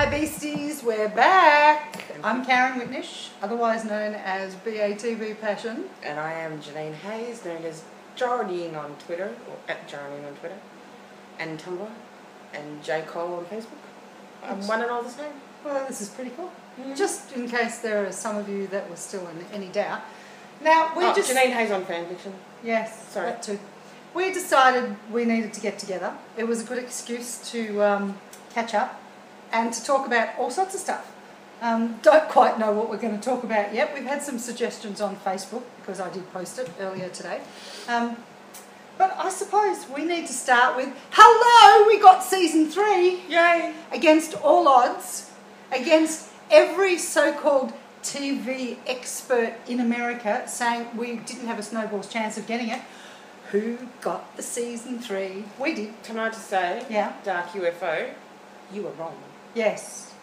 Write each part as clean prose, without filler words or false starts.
Hi Beasties, we're back. I'm Karin Janeen, otherwise known as BATB Passion. And I am Janeen Hayes, known as Janeen on Twitter, or at Janeen on Twitter, and Tumblr, and J. Cole on Facebook. I'm one and all the same. Well, this is pretty cool. Just in case there are some of you that were still in any doubt. Now, we just... Janeen Hayes on fanfiction. Yes, sorry. That too. We decided we needed to get together. It was a good excuse to catch up and to talk about all sorts of stuff. Don't quite know what we're going to talk about yet. We've had some suggestions on Facebook because I did post it earlier today. But I suppose we need to start with, hello, we got season 3. Yay! Against all odds, against every so-called TV expert in America saying we didn't have a snowball's chance of getting it. Who got the season 3? We did. Can I just say, yeah, Dark UFO, you were wrong. Yes.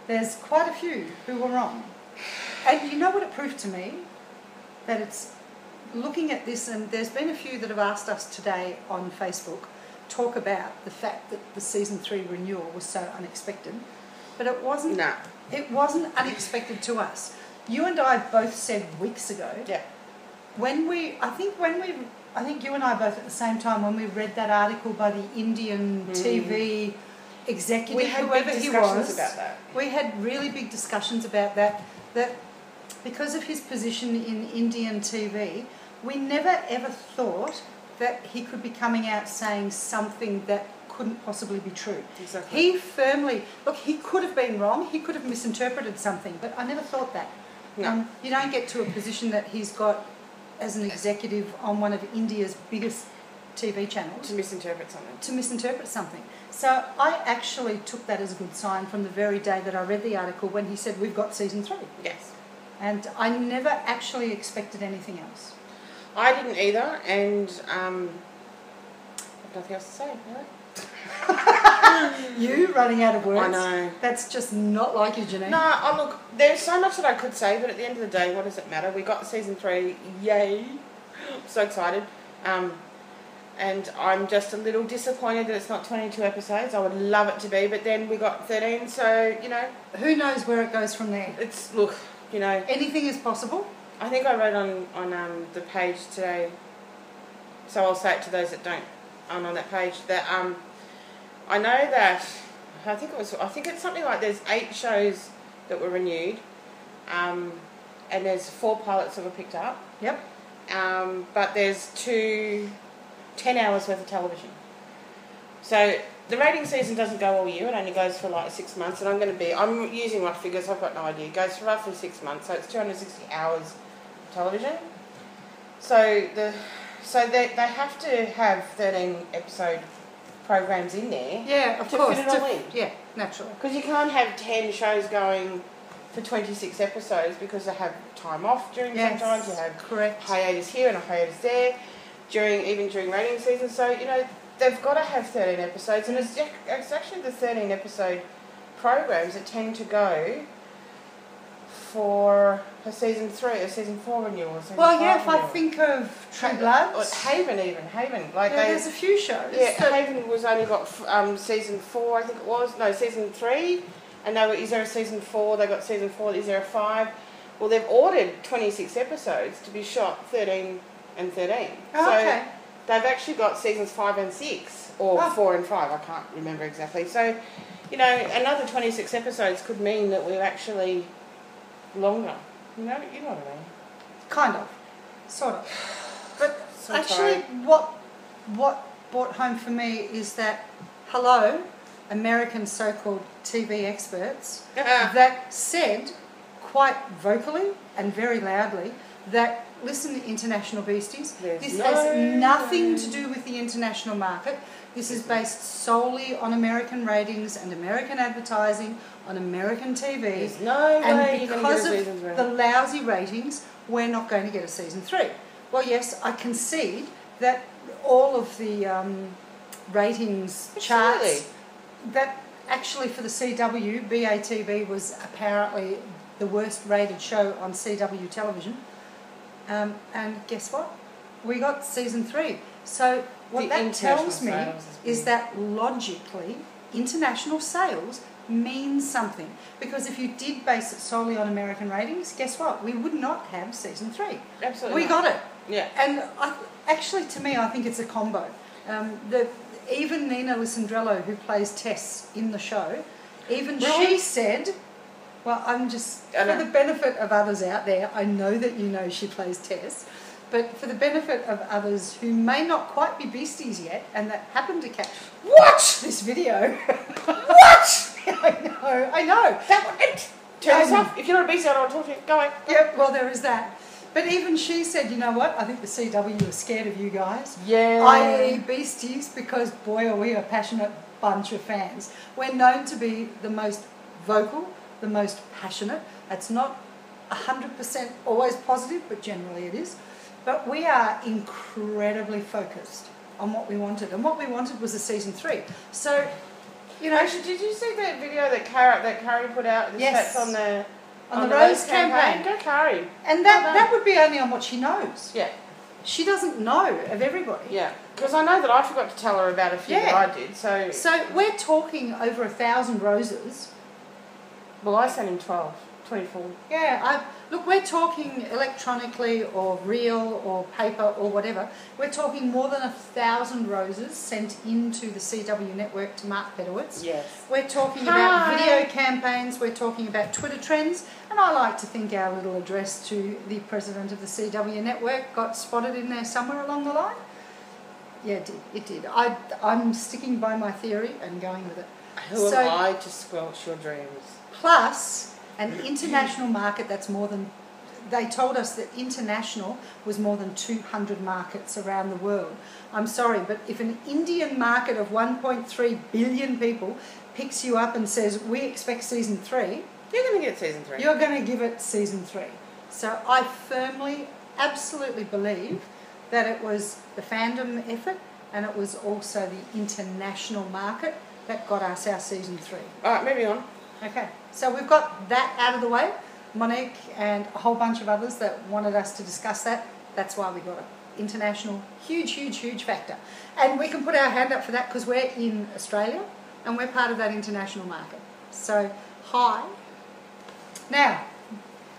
There's quite a few who were wrong. And you know what it proved to me? That it's looking at this, and there's been a few that have asked us today on Facebook talk about the fact that the season 3 renewal was so unexpected. But it wasn't. No. It wasn't unexpected to us. You and I both said weeks ago. Yeah. I think you and I both at the same time when we read that article by the Indian TV executive, we had whoever big he discussions was. about that. We had really big discussions about that. That because of his position in Indian TV, we never ever thought that he could be coming out saying something that couldn't possibly be true. Exactly. He firmly, look, he could have been wrong, he could have misinterpreted something, but I never thought that. No. You don't get to a position that he's got as an executive on one of India's biggest TV channels. To misinterpret something. To misinterpret something. So I actually took that as a good sign from the very day that I read the article when he said we've got season 3. Yes. And I never actually expected anything else. I didn't either, and I have nothing else to say, really. You running out of words? I know. That's just not like you, Janeen. No, look, there's so much that I could say, but at the end of the day, what does it matter? We got season 3, yay! So excited. And I'm just a little disappointed that it's not 22 episodes. I would love it to be, but then we got 13, so, you know. Who knows where it goes from there? It's, look, you know. Anything is possible. I think I wrote on the page today, so I'll say it to those that aren't on that page, that I know that I think it's something like there's 8 shows that were renewed, and there's 4 pilots that were picked up. Yep. But there's 10 hours worth of television. So the rating season doesn't go all year, it only goes for like 6 months, and I'm using rough figures, I've got no idea. It goes for roughly 6 months, so it's 260 hours of television. So they have to have 13 episode programs in there. Yeah, of course. Fit it all in. Yeah, naturally. Because you can't have 10 shows going for 26 episodes because they have time off during sometimes. You have correct hiatus here and a hiatus there, even during rating season. So, you know, they've got to have 13 episodes, and it's actually the 13 episode programs that tend to go for a season 3 or season 4 renewal. Or season 5 if renewal. I think of True Blood, Haven. Like there's a few shows. Yeah, Haven was only got season 4, I think it was. No, season 3. And is there a season 4? They got season 4. Is there a 5? Well, they've ordered 26 episodes to be shot 13 and 13. Oh, so okay. they've actually got seasons 5 and 6, or 4 and 5. I can't remember exactly. So, you know, another 26 episodes could mean that we're actually longer. You know what I mean? Kind of. Sort of. But So actually, what brought home for me is that, hello, American so-called TV experts, that said quite vocally and very loudly that, listen, international beasties, this has nothing to do with the international market. This is based solely on American ratings and American advertising on American TV. There's no way you're going to get a season 3. And because of the lousy ratings, we're not going to get a season 3. Well, yes, I concede that all of the ratings charts, that actually for the CW, BATB was apparently the worst rated show on CW television. And guess what? We got season 3. So what that tells me is that logically international sales means something. Because if you did base it solely on American ratings, guess what? We would not have season 3. Absolutely. We got it. Yeah. And actually, to me, I think it's a combo. Even Nina Lisandrello, who plays Tess in the show, even she said, well, for the benefit of others out there, I know that you know she plays Tess, but for the benefit of others who may not quite be Beasties yet and that happen to catch this video. What? I know. Turn this off. If you're not a Beastie, I don't want to talk to you. Go away. Yeah, well, there is that. But even she said, you know what, I think the CW are scared of you guys. Yeah. I.e. Beasties, because boy are we a passionate bunch of fans. We're known to be the most vocal, the most passionate. That's not 100% always positive, but generally it is. But we are incredibly focused on what we wanted. And what we wanted was a season 3. So, you know... Actually, did you see that video that Karin put out? Yes. On the Rose campaign. Go Karin. And that would be only on what she knows. Yeah. She doesn't know of everybody. Yeah. Because I know that I forgot to tell her about a few that I did. So we're talking over 1,000 roses. Well, I sent him 24. Yeah. Look, we're talking electronically or real or paper or whatever. We're talking more than 1,000 roses sent into the CW network to Mark Pedowitz. Yes. We're talking about video campaigns. We're talking about Twitter trends. And I like to think our little address to the president of the CW network got spotted in there somewhere along the line. Yeah, it did. I'm sticking by my theory and going with it. Who am I to squelch your dreams? Plus, an international market that's more than... They told us that international was more than 200 markets around the world. I'm sorry, but if an Indian market of 1.3 billion people picks you up and says, we expect season 3... You're going to get season 3. You're going to give it season 3. So I firmly, absolutely believe that it was the fandom effort and it was also the international market that got us our season 3. All right, moving on. Okay, so we've got that out of the way. Monique and a whole bunch of others that wanted us to discuss that. That's why we got it. International, huge, huge, huge factor. And we can put our hand up for that because we're in Australia and we're part of that international market. So, hi. Now,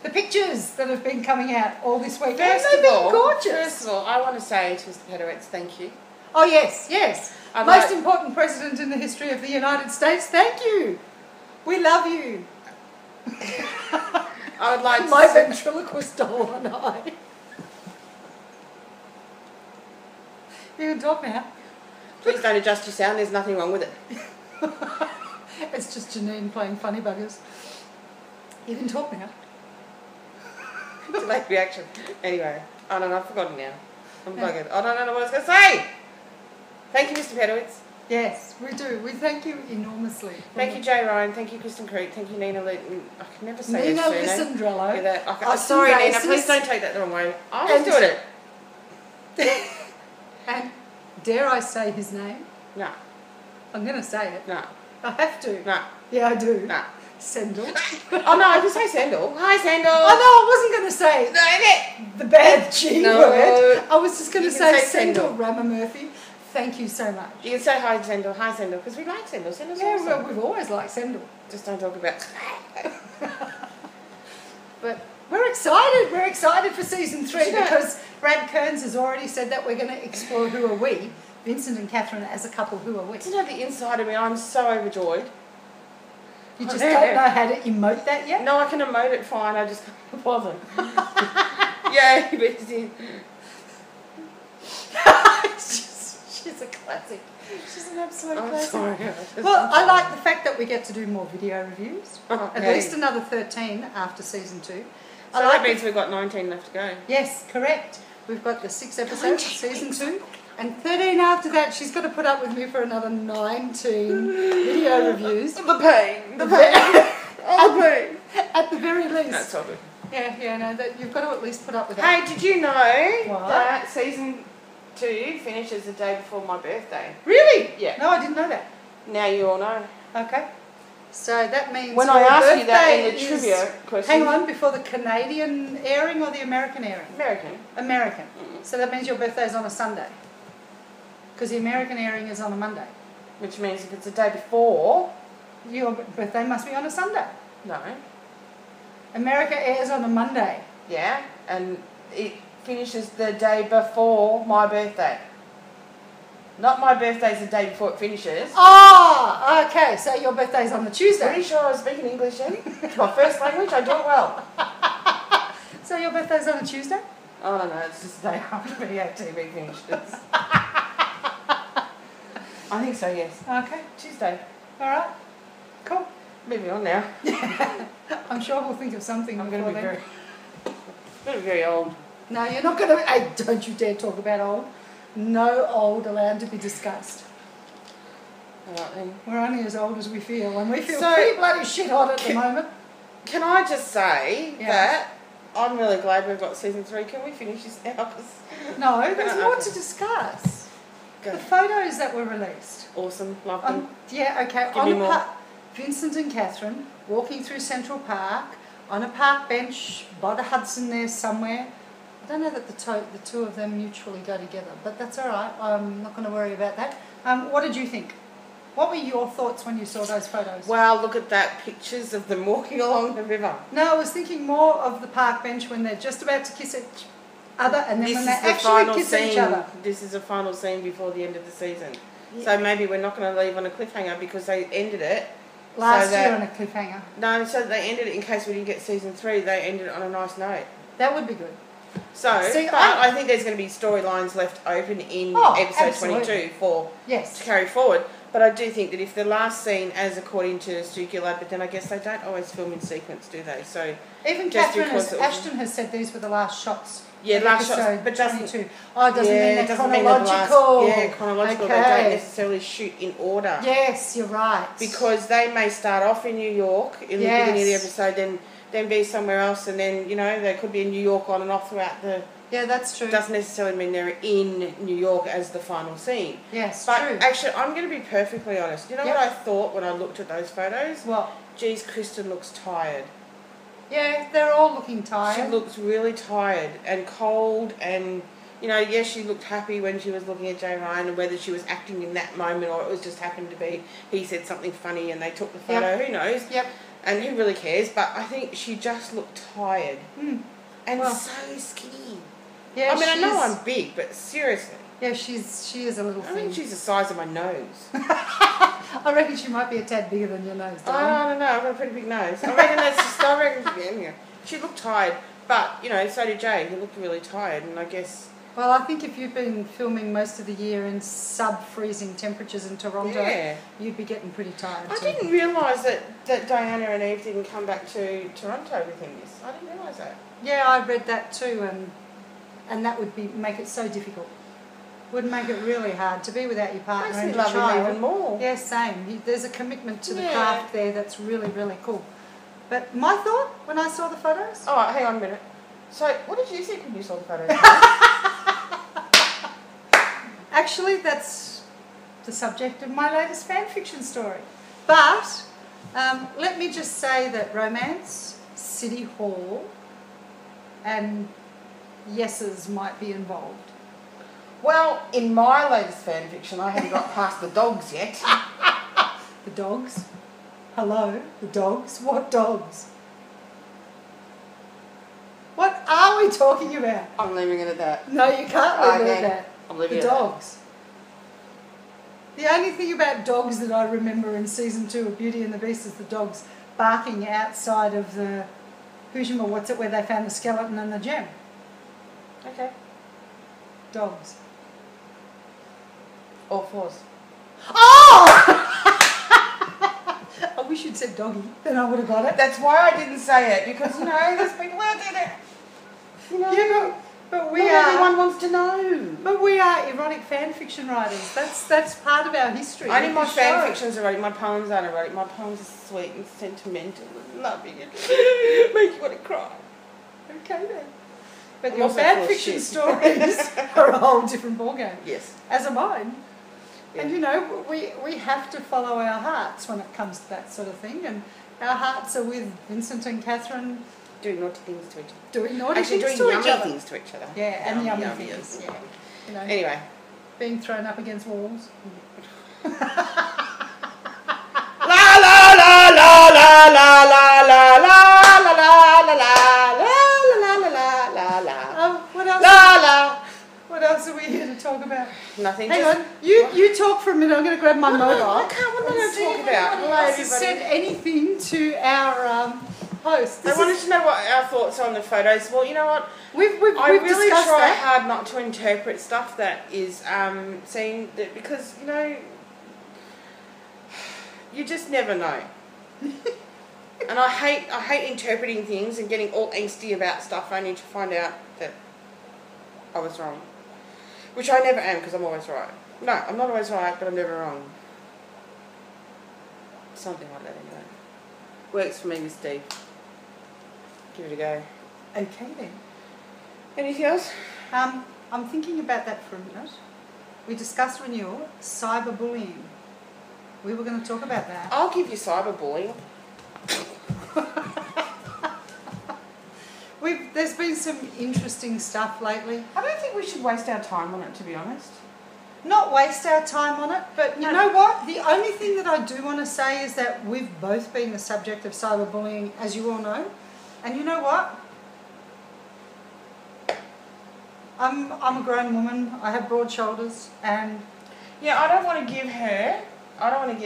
the pictures that have been coming out all this week. They've been gorgeous. First of all, I want to say to Mr. Pedowitz, thank you. Oh, yes, yes. Most important president in the history of the United States, thank you. We love you. I would like my ventriloquist doll and I. You can talk now. Please don't adjust your sound, there's nothing wrong with it. It's just Janeen playing funny buggers. You can talk now. Delayed reaction. Anyway, I don't know, I've forgotten now. I'm buggered. I don't know what I was going to say. Thank you, Mr. Pedowitz. Yes, we do. We thank you enormously. Thank you, Jay Ryan. Thank you, Kristen Creek. Thank you, Nina. I can never say Nina Lisandrello. Sorry, Nina. Please don't take that the wrong way. I was doing it. And dare I say his name? No. I'm going to say it. No. I have to. No. Yeah, I do. No. Sendel. Oh no, I can say Sendel. Hi, Sendel. Oh no, I wasn't going to say the bad G word. I was just going to say Sendel Ramamurphy. Thank you so much. You can say hi, Sendel. Hi, Sendel, because we like Sendel. Sendel's awesome. Well, we've always liked Sendel. Just don't talk about. But we're excited. We're excited for season 3 because Brad Kearns has already said that we're going to explore who are we, Vincent and Catherine as a couple. Who are we? Do you know the inside of me? I'm so overjoyed. You just don't know how to emote that yet? No, I can emote it fine. I just can't bother. Yay, Beastie. She's a classic. She's an absolute classic. Sorry. Well, I like the fact that we get to do more video reviews. At least another 13 after season 2. So that means we've got 19 left to go. Yes, correct. We've got the 6 episodes of season 2. And 13 after that, she's got to put up with me for another 19 video reviews. The pain. The pain. Oh, the pain. At the very least. That's all good. Yeah, no, that you've got to at least put up with that. Hey, did you know that season 2 finishes the day before my birthday? Really? Yeah. No, I didn't know that. Now you all know. Okay. So that means when I asked you that in the trivia question. Hang on, before the Canadian airing or the American airing? American. American. So that means your birthday is on a Sunday. Because the American airing is on a Monday. Which means if it's the day before, Your birthday must be on a Sunday. No. America airs on a Monday. Yeah, and it finishes the day before my birthday. Not my birthday's the day before it finishes. Oh, okay. So your birthday's on the Tuesday. Pretty sure I was speaking English then. It's my first language. I do it well. So your birthday's on a Tuesday? Oh no, it's just the day after BATB finishes. I think so, yes. Okay. Tuesday. All right. Cool. Moving on now. I'm sure we'll think of something. I'm going to be very old. No, you're not going to. Hey, don't you dare talk about old. No old allowed to be discussed. All right then. We're only as old as we feel, and we feel So, pretty bloody shit hot at the moment. Can I just say that I'm really glad we've got season 3. Can we finish this now? No, there's more to discuss. Go. The photos that were released. Awesome, love them. Yeah, okay. Give me more. Vincent and Catherine walking through Central Park on a park bench by the Hudson there somewhere. I don't know that the two of them mutually go together, but that's all right. I'm not going to worry about that. What did you think? What were your thoughts when you saw those photos? Wow, look at that, pictures of them walking along the river. No, I was thinking more of the park bench when they're just about to kiss each other, and then when they actually kiss each other. This is the final scene before the end of the season. Yeah. So maybe we're not going to leave on a cliffhanger because they ended it. Last year on a cliffhanger. No, so they ended it in case we didn't get season 3. They ended it on a nice note. That would be good. So, I think there's going to be storylines left open in episode 22 to carry forward. But I do think that if the last scene, as according to Stu Gillard, but then I guess they don't always film in sequence, do they? So even Ashton has said these were the last shots. Yeah, last shots, but doesn't 22. Oh, it doesn't mean they're chronological. Chronological. Okay. They don't necessarily shoot in order. Yes, you're right. Because they may start off in New York in the beginning of the episode, then be somewhere else, and then they could be in New York on and off throughout the. Yeah, that's true. Doesn't necessarily mean they're in New York as the final scene. Yes, but true. Actually, I'm going to be perfectly honest. You know what I thought when I looked at those photos? What? Geez, Kristen looks tired. Yeah, they're all looking tired. She looks really tired and cold, and yes, she looked happy when she was looking at Jay Ryan, and whether she was acting in that moment or it was just happened to be he said something funny and they took the photo. Who knows? Yep. And who really cares? But I think she just looked tired and so skinny. Yeah, I mean, I know I'm big, but seriously. Yeah, she is a little thin. I think she's the size of my nose. I reckon she might be a tad bigger than your nose, darling. I don't know. I've got a pretty big nose. I reckon that's just. I reckon she looked tired, but so did Jay. He looked really tired, and I guess. Well, I think if you've been filming most of the year in sub-freezing temperatures in Toronto, you'd be getting pretty tired too. I didn't realise that Diana and Eve didn't come back to Toronto within this. I didn't realise that. Yeah, I read that too, and that would make it so difficult. Would make it really hard to be without your partner and your child. Even more. Yeah, same. There's a commitment to the craft there that's really, really cool. But my thought when I saw the photos. Oh, hang on a minute. So, what did you think when you saw the photos? Actually, that's the subject of my latest fan fiction story. But let me just say that romance, City Hall, and yeses might be involved. Well, in my latest fan fiction, I haven't got past the dogs yet. The dogs? Hello? The dogs? What dogs? What are we talking about? I'm leaving it at that. No, you can't leave it at that. I'm leaving the dogs. The only thing about dogs that I remember in season 2 of Beauty and the Beast is the dogs barking outside of the where they found the skeleton and the gem. Okay. Dogs. All fours. Oh! I wish you'd said doggy, then I would have got it. That's why I didn't say it, because there's people out there that but everyone wants to know. But we are erotic fan fiction writers. That's part of our history. Only my fan fiction's erotic. My poems aren't erotic. My poems are sweet and sentimental and loving and make you want to cry. Okay then. But your fan fiction stories are a whole different ballgame. Yes. As are mine. Yeah. And we have to follow our hearts when it comes to that sort of thing. And our hearts are with Vincent and Catherine. Doing naughty things to each other. Doing naughty things to each other. Yummy things to each other. Yeah, and yummy things. Yeah. Anyway. Being thrown up against walls. La la la la la la la la la la la la la la la. What else? La la. What else are we here to talk about? Nothing. Hang on. You talk for a minute. I'm going to grab my mobile. I can't. What am I going to talk about? Hello, Has everybody. said anything to our host? I wanted to know what our thoughts are on the photos. Well, you know what? We've I really discussed try that. hard not to interpret stuff that is seen that because you know you just never know. And I hate interpreting things and getting all angsty about stuff only to find out that I was wrong. Which I never am because I'm always right. No, I'm not always right, but I'm never wrong. Something like that anyway. Works for me, Miss D. Give it a go. Okay then. Anything else? I'm thinking about that for a minute. We discussed renewal, cyberbullying. We were going to talk about that. I'll give you cyberbullying. There's been some interesting stuff lately. I don't think we should waste our time on it, to be honest. Not waste our time on it, but you know what? The only thing that I do want to say is that we've both been the subject of cyberbullying, as you all know. And you know what? I'm a grown woman. I have broad shoulders, and Yeah, I don't want to give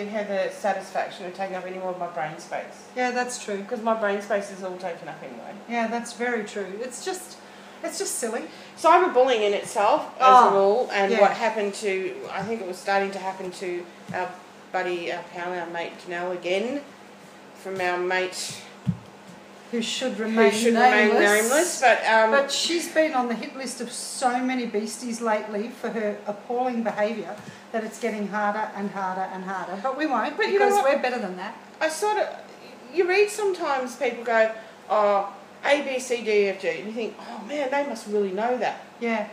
her the satisfaction of taking up any more of my brain space. yeah, that's true. Because my brain space is all taken up anyway. Yeah, that's very true. It's just silly. Cyberbullying in itself, as a rule, and yeah. what happened to, I think it was starting to happen to our buddy, our pal, our mate Janelle again, from our mate Who should remain nameless. But she's been on the hit list of so many beasties lately for her appalling behaviour that it's getting harder and harder and harder. But we won't, But you know because what? we're better than that. I sort of, you read sometimes people go, oh, A, B, C, D, F, G, and you think, oh man, they must really know that. Yeah.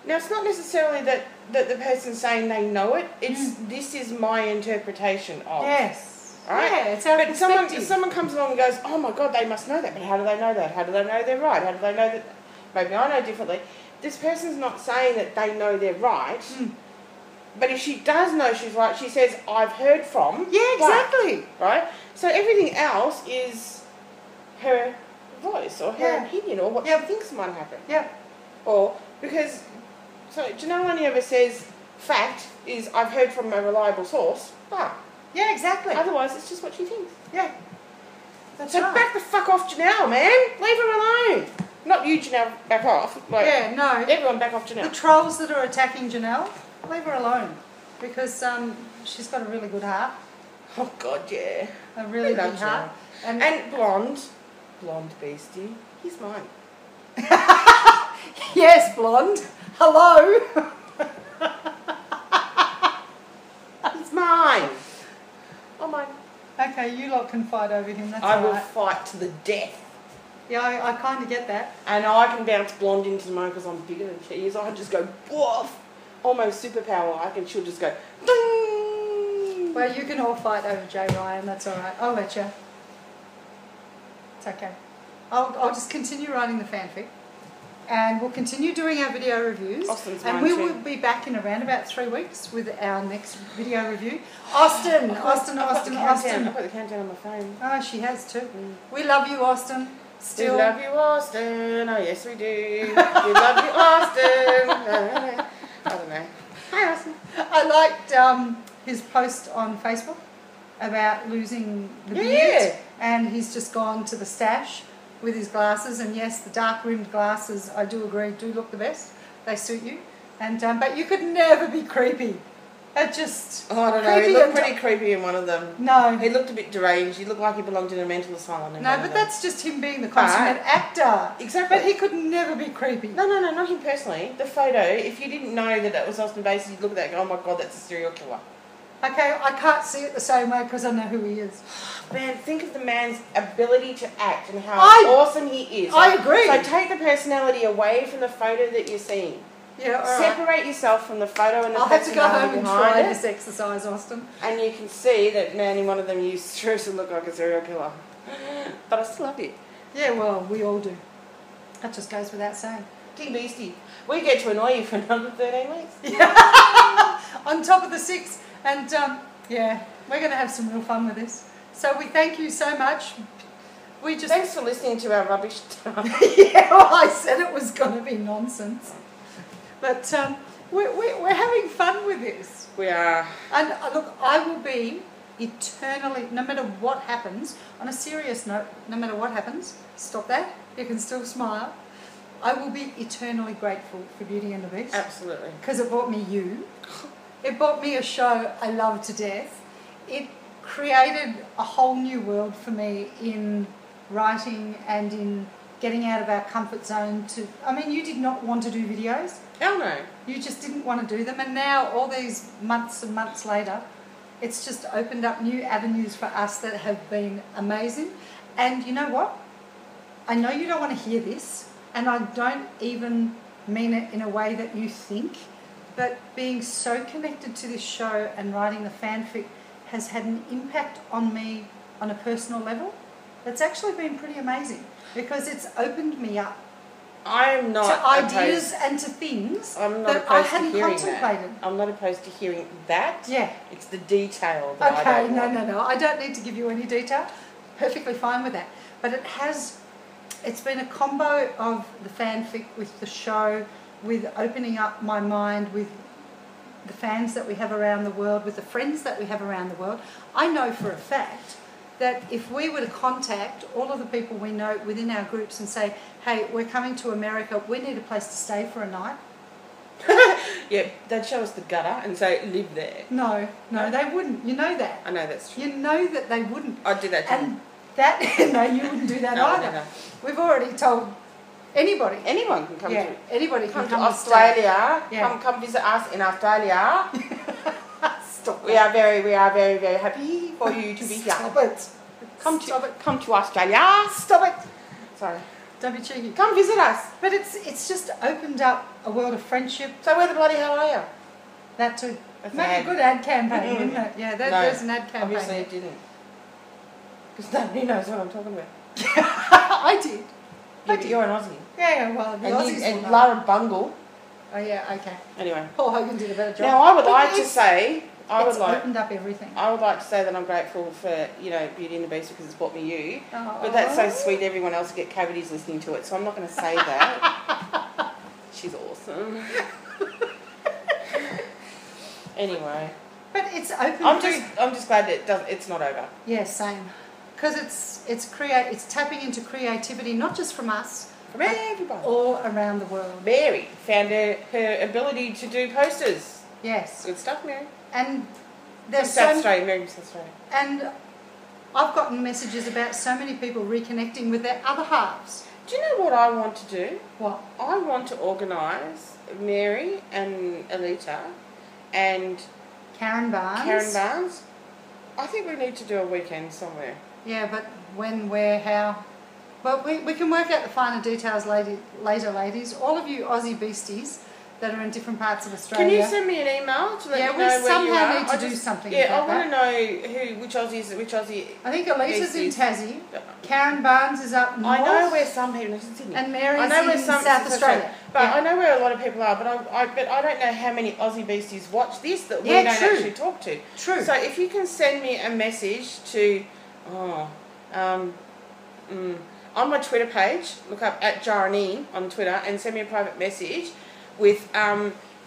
Now, it's not necessarily that the person's saying they know it, it's this is my interpretation of. Yes. Right? Yeah, it's our But perspective. someone comes along and goes, oh my God, they must know that, but how do they know that? How do they know they're right? How do they know that? Maybe I know differently. This person's not saying that they know they're right, but if she does know she's right, she says, I've heard from. Yeah, exactly. Right? So everything else is her voice or her opinion or what she thinks might happen. Yeah. Or, because, so Janelle only ever says, fact is, I've heard from a reliable source. Yeah, exactly. Otherwise, it's just what she thinks. Yeah. That's So right. back the fuck off Janelle, man. Leave her alone. Not you, Janelle, back off. Like, Yeah, no. everyone back off The Janelle. trolls that are attacking Janelle, leave her alone. Because she's got a really good heart. Oh, God, yeah. A really We love big heart. And blonde beastie, he's mine. Yes, blonde. Hello. He's mine. Oh, mine. Okay, you lot can fight over him. That's I all will right. fight to the death. Yeah, I kind of get that. And I can bounce blonde into the moment because I'm bigger than she is. I just go, woof, almost superpower-like, and she'll just go, ding. Well, you can all fight over Jay Ryan. That's all right. I'll let you. It's okay. I'll just continue writing the fanfic, and we'll continue doing our video reviews. Austin's and mine we too. will be back in around about 3 weeks with our next video review. Austin. I've got the countdown on my phone. Oh, she has too. We love you, Austin. Still. We love you, Austin. Oh, yes, we do. We love you, Austin. I don't know. Hi, Austin. I liked his post on Facebook about losing the beard, and he's just gone to the stash with his glasses. And yes, the dark rimmed glasses, I do agree, do look the best. They suit you, and but you could never be creepy. That just Oh, I don't know. He looked pretty creepy in one of them. No, He looked a bit deranged. He looked like he belonged in a mental asylum. no, but that's just him being the consummate actor. Exactly. But he could never be creepy. No, not him personally. The photo, if you didn't know that it was Austin Beasties, you'd look at that and go, oh my God, that's a serial killer. Okay, I can't see it the same way because I know who he is. Man, think of the man's ability to act and how awesome he is. I agree. So take the personality away from the photo that you're seeing. Yeah, all right. Separate yourself from the photo and the I'll have to go personality home and behind try it. this exercise, Austin. And you can see that, man, in one of them you seriously look like a serial killer. But I still love you. Yeah, well, we all do. That just goes without saying. Team Beastie. We get to annoy you for another 13 weeks. On top of the 6. And, yeah, we're going to have some real fun with this. So we thank you so much. We just Thanks for listening to our rubbish stuff. yeah, well, I said it was going to be nonsense, but we're having fun with this. We are. And look, I will be eternally, no matter what happens. On a serious note, no matter what happens, stop that. You can still smile. I will be eternally grateful for Beauty and the Beast. Absolutely. Because it brought me you. It brought me a show I love to death. It created a whole new world for me in writing and in getting out of our comfort zone to... I mean, you did not want to do videos. Hell no. You just didn't want to do them. And now, all these months and months later, it's just opened up new avenues for us that have been amazing. And you know what? I know you don't want to hear this, and I don't even mean it in a way that you think, but being so connected to this show and writing the fanfic has had an impact on me on a personal level that's actually been pretty amazing, because it's opened me up I'm not to ideas and to things I'm not that I opposed to hadn't hearing contemplated. that. I'm not opposed to hearing that. Yeah. It's the detail that I Okay, don't want. no. I don't need to give you any detail. Perfectly fine with that. But it's been a combo of the fanfic with the show, with opening up my mind, with the fans that we have around the world, with the friends that we have around the world. I know for a fact that if we were to contact all of the people we know within our groups and say, hey, we're coming to America, we need a place to stay for a night. Yeah, they'd show us the gutter and say, live there. No, they wouldn't. You know that. I know that's true. You know that they wouldn't. I'd do that too. And that, no, you wouldn't do that No, either. no. We've already told anybody. Anyone can come to Anybody come can to come Australia. Yeah. Come visit us in Australia. Stop We are very, very happy for you to be here. Stop it. Come to Australia. Stop it. Sorry. Don't be cheeky. Come visit us. But it's just opened up a world of friendship. So where the bloody hell are you? That too. That's Make an a ad. good ad campaign, wouldn't it? Yeah, there's an ad campaign. Obviously it didn't. Because nobody knows what I'm talking about. I did. You're an Aussie. Yeah, well, the Aussies And will know. Lara Bungle. Oh yeah, okay. Anyway. Paul Hogan did a better job. Now I would But like to it's- say It's opened up everything. I would like to say that I'm grateful for, Beauty and the Beast because it's brought me you. Oh. But that's so sweet everyone else will get cavities listening to it, so I'm not going to say that. She's awesome. Anyway. But it's open. I'm just glad that it's not over. Yeah, same. Because it's tapping into creativity, not just from us, From everybody. all around the world. Mary found her ability to do posters. Yes. Good stuff, Mary. And From there's South Australia, Mary from South Australia. and I've gotten messages about so many people reconnecting with their other halves. Do you know what I want to do? What? I want to organise Mary and Alita and Karen Barnes. Karen Barnes. I think we need to do a weekend somewhere. Yeah, but when, where, how? Well, we can work out the finer details later, ladies. All of you Aussie beasties that are in different parts of Australia. Can you send me an email to let Yeah, me we know where you somehow are? need to do something Yeah, about I want to know which Aussie. I think Alita's in Beasties. Tassie. Karen Barnes is up north. I know where some people live in Sydney. And Mary's I know where in some South Australia. But Yeah. I know where a lot of people are. But I don't know how many Aussie beasties watch this that we Yeah, don't true. actually talk to. True. So if you can send me a message to, on my Twitter page, look up @Janeen on Twitter and send me a private message with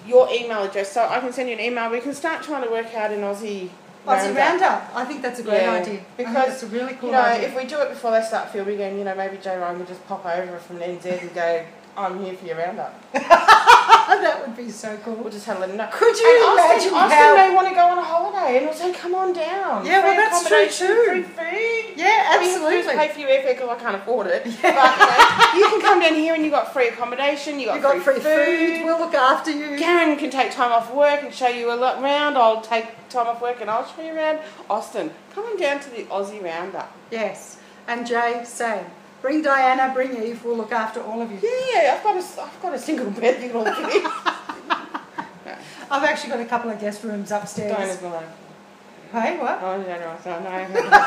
your email address, so I can send you an email. We can start trying to work out an Aussie Roundup. I think that's a great idea. Because I think that's a really cool idea. if we do it before they start filming again, maybe Jay Ryan will just pop over from NZ and go, I'm here for your roundup. That would be so cool. We'll just have to let them know. Could you imagine Austin may want to go on a holiday and we'll say, come on down. Yeah, well, that's true accommodation, too. Free food. Yeah, All you have to do is absolutely. pay for your airfare because I can't afford it. But you can come down here and you've got free accommodation, you've got free food. We'll look after you. Karen can take time off work and show you a lot around. I'll take time off work and I'll show you around. Austin, come on down to the Aussie Roundup. Yes. And Jay, same. Bring Diana, bring Eve. We'll look after all of you. Yeah, I've got a single bed you can all fit in. I've actually got a couple of guest rooms upstairs. Diana's mine. Hey, what? Oh, no.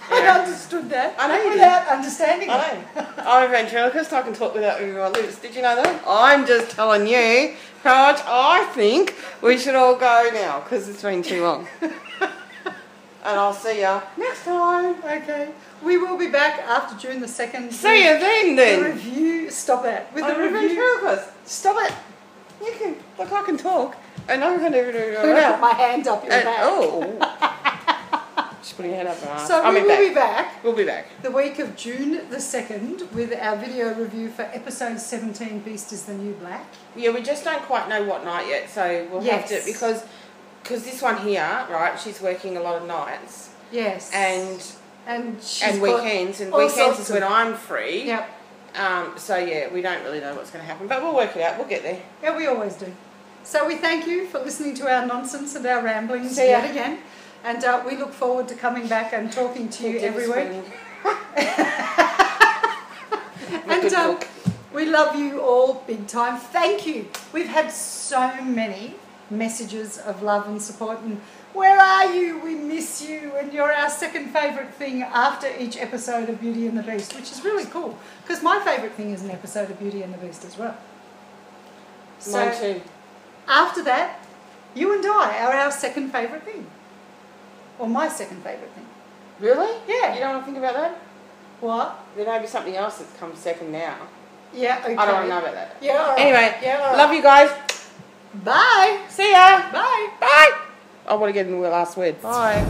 I understood that. I know you without understanding it. I know. I'm a ventriloquist. I can talk without moving my lips. Did you know that? I'm just telling you how much I think we should all go now because it's been too long. And I'll see ya next time. Okay. We will be back after June the 2nd. See you then. The review. Stop that. With the review. Stop it. You can. Look, I can talk. And I'm going to put my hand up your back. Oh. Just putting your hand up my ass. So we will be back. We'll be back. The week of June the 2nd with our video review for episode 17, Beasties the New Black. Yeah, we just don't quite know what night yet, so we'll have to, because this one here, right, she's working a lot of nights. Yes. And she's weekends, and weekends is when I'm free. Yep. So yeah, we don't really know what's going to happen, but we'll work it out. We'll get there. Yeah, we always do. So we thank you for listening to our nonsense and our ramblings yet again. And we look forward to coming back and talking to you every week. And we love you all big time. Thank you. We've had so many messages of love and support. And where are you? We miss you. And you're our second favourite thing after each episode of Beauty and the Beast, which is really cool. Because my favourite thing is an episode of Beauty and the Beast as well. Mine too. After that, you and I are our second favourite thing. Or my second favourite thing. Really? Yeah. You don't want to think about that? What? There may be something else that's come second now. Yeah, okay. I don't want to know about that. Yeah, all right. Anyway, yeah, all right. Love you guys. Bye. See ya. Bye. Bye. I want to get in the last word. Bye.